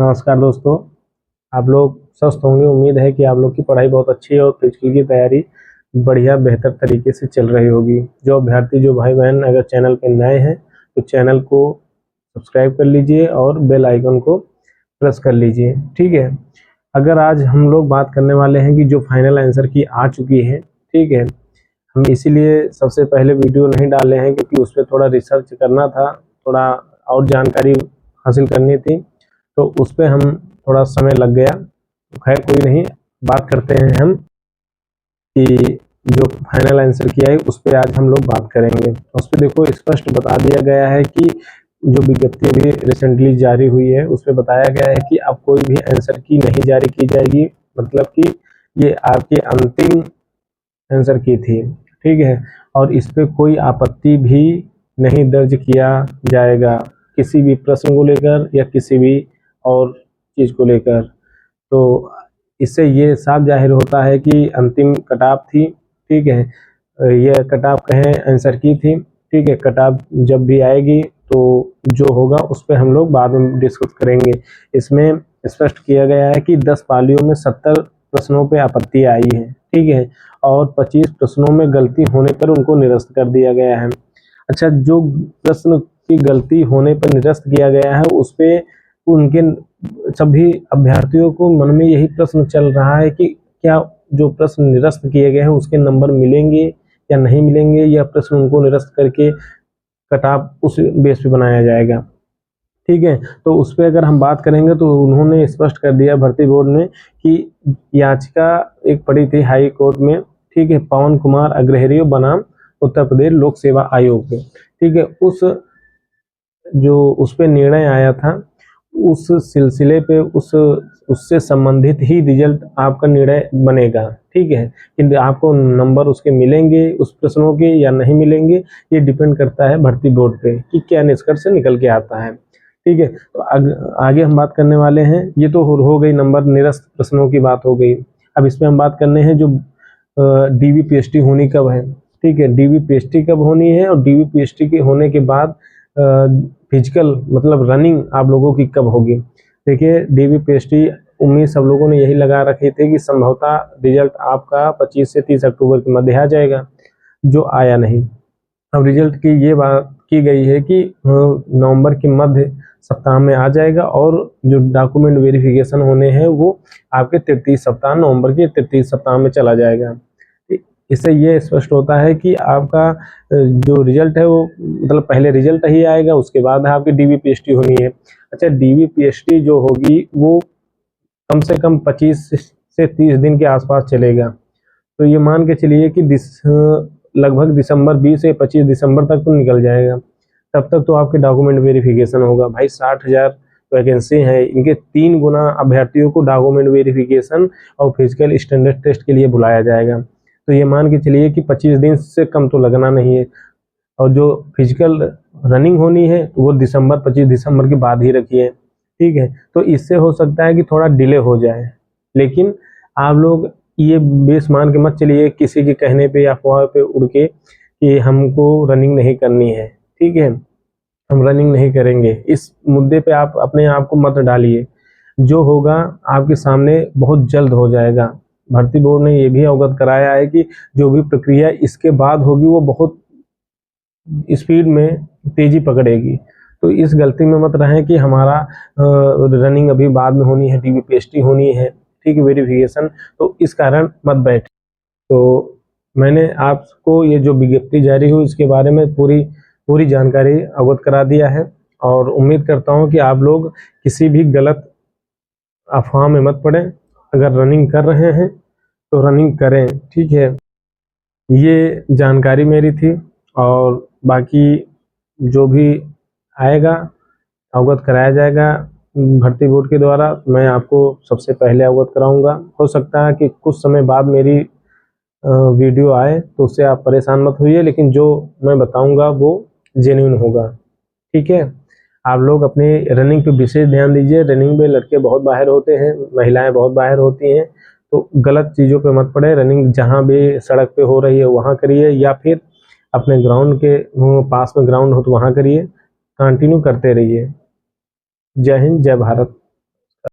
नमस्कार दोस्तों। आप लोग स्वस्थ होंगे। उम्मीद है कि आप लोग की पढ़ाई बहुत अच्छी है और फिजिकल की तैयारी बढ़िया बेहतर तरीके से चल रही होगी। जो अभ्यर्थी जो भाई बहन अगर चैनल पे नए हैं तो चैनल को सब्सक्राइब कर लीजिए और बेल आइकन को प्रेस कर लीजिए। ठीक है। अगर आज हम लोग बात करने वाले हैं कि जो फाइनल आंसर की आ चुकी है, ठीक है, हम इसीलिए सबसे पहले वीडियो नहीं डाले हैं क्योंकि उस पर थोड़ा रिसर्च करना था, थोड़ा और जानकारी हासिल करनी थी, तो उस पर हम थोड़ा समय लग गया। तो खैर कोई नहीं, बात करते हैं हम कि जो फाइनल आंसर किया है उस पर आज हम लोग बात करेंगे। उस पर देखो स्पष्ट बता दिया गया है कि जो विज्ञप्ति अभी रिसेंटली जारी हुई है उस पर बताया गया है कि अब कोई भी आंसर की नहीं जारी की जाएगी, मतलब कि ये आपकी अंतिम आंसर की थी। ठीक है। और इस पे कोई आपत्ति भी नहीं दर्ज किया जाएगा किसी भी प्रश्न को लेकर या किसी भी और चीज़ को लेकर। तो इससे ये साफ जाहिर होता है कि अंतिम कटाव थी। ठीक है। यह कटाव कहें आंसर की थी। ठीक है। कटाव जब भी आएगी तो जो होगा उस पर हम लोग बाद में डिस्कस करेंगे। इसमें स्पष्ट किया गया है कि 10 पालियों में 70 प्रश्नों पे आपत्ति आई है। ठीक है। और 25 प्रश्नों में गलती होने पर उनको निरस्त कर दिया गया है। अच्छा, जो प्रश्न की गलती होने पर निरस्त किया गया है उस पे उनके सभी अभ्यर्थियों को मन में यही प्रश्न चल रहा है कि क्या जो प्रश्न निरस्त किए गए हैं उसके नंबर मिलेंगे या नहीं मिलेंगे, या प्रश्न उनको निरस्त करके कटाव उस बेस पे बनाया जाएगा। ठीक है। तो उस पर अगर हम बात करेंगे तो उन्होंने स्पष्ट कर दिया भर्ती बोर्ड ने कि याचिका एक पड़ी थी हाई कोर्ट में। ठीक है। पवन कुमार अग्रहरि बनाम उत्तर प्रदेश लोक सेवा आयोग पे। ठीक है। उस पे निर्णय आया था, उस सिलसिले पे उससे संबंधित ही रिजल्ट आपका निर्णय बनेगा। ठीक है। कि आपको नंबर उसके मिलेंगे उस प्रश्नों के या नहीं मिलेंगे, ये डिपेंड करता है भर्ती बोर्ड पे कि क्या निष्कर्ष निकल के आता है। ठीक है। तो आगे हम बात करने वाले हैं। ये तो हो गई नंबर निरस्त प्रश्नों की बात हो गई। अब इसमें हम बात करने हैं जो डीबीपीएसटी होनी कब है। ठीक है। डीबीपीएसटी कब होनी है और डीबीपीएसटी के होने के बाद फिजिकल मतलब रनिंग आप लोगों की कब होगी। देखिए, डीबीपीएसटी उम्मीद सब लोगों ने यही लगा रखी थी कि संभवतः रिजल्ट आपका 25 से 30 अक्टूबर के मध्य आ जाएगा, जो आया नहीं। अब रिजल्ट की ये बात की गई है कि नवंबर के मध्य सप्ताह में आ जाएगा और जो डॉक्यूमेंट वेरिफिकेशन होने हैं वो आपके 33 सप्ताह, नवंबर के 33 सप्ताह में चला जाएगा। इससे ये स्पष्ट होता है कि आपका जो रिजल्ट है वो मतलब पहले रिजल्ट ही आएगा, उसके बाद आपकी डीबीपीएसटी होनी है। अच्छा, डीबीपीएसटी जो होगी वो कम से कम 25 से 30 दिन के आसपास चलेगा। तो ये मान के चलिए कि लगभग दिसंबर 20 से 25 दिसंबर तक तो निकल जाएगा। तब तक तो आपके डॉक्यूमेंट वेरिफिकेशन होगा। भाई 60,000 वैकेंसी है, इनके 3 गुना अभ्यर्थियों को डॉक्यूमेंट वेरिफिकेशन और फिजिकल स्टैंडर्ड टेस्ट के लिए बुलाया जाएगा। तो ये मान के चलिए कि 25 दिन से कम तो लगना नहीं है। और जो फिजिकल रनिंग होनी है वो 25 दिसंबर के बाद ही रखिए। ठीक है। तो इससे हो सकता है कि थोड़ा डिले हो जाए, लेकिन आप लोग ये बेस मान के मत चलिए किसी के कहने पे या अफवाह पे उड़ के कि हमको रनिंग नहीं करनी है। ठीक है। हम रनिंग नहीं करेंगे, इस मुद्दे पे आप अपने आप को मत डालिए। जो होगा आपके सामने बहुत जल्द हो जाएगा। भर्ती बोर्ड ने ये भी अवगत कराया है कि जो भी प्रक्रिया इसके बाद होगी वो बहुत स्पीड में तेजी पकड़ेगी। तो इस गलती में मत रहें कि हमारा रनिंग अभी बाद में होनी है, डीबीपीएसटी होनी है, ठीक है, वेरिफिकेशन, तो इस कारण मत बैठे। तो मैंने आपको ये जो विज्ञप्ति जारी हुई इसके बारे में पूरी जानकारी अवगत करा दिया है और उम्मीद करता हूँ कि आप लोग किसी भी गलत अफवाह में मत पड़ें। अगर रनिंग कर रहे हैं तो रनिंग करें। ठीक है। ये जानकारी मेरी थी और बाकी जो भी आएगा अवगत कराया जाएगा भर्ती बोर्ड के द्वारा। मैं आपको सबसे पहले अवगत कराऊंगा। हो सकता है कि कुछ समय बाद मेरी वीडियो आए तो उससे आप परेशान मत होइए, लेकिन जो मैं बताऊंगा वो जेन्युइन होगा। ठीक है। आप लोग अपने रनिंग पे विशेष ध्यान दीजिए। रनिंग में लड़के बहुत बाहर होते हैं, महिलाएं बहुत बाहर होती हैं, तो गलत चीज़ों पे मत पड़े। रनिंग जहाँ भी सड़क पे हो रही है वहाँ करिए, या फिर अपने ग्राउंड के पास में ग्राउंड हो तो वहाँ करिए। कंटिन्यू करते रहिए। जय हिंद, जय भारत।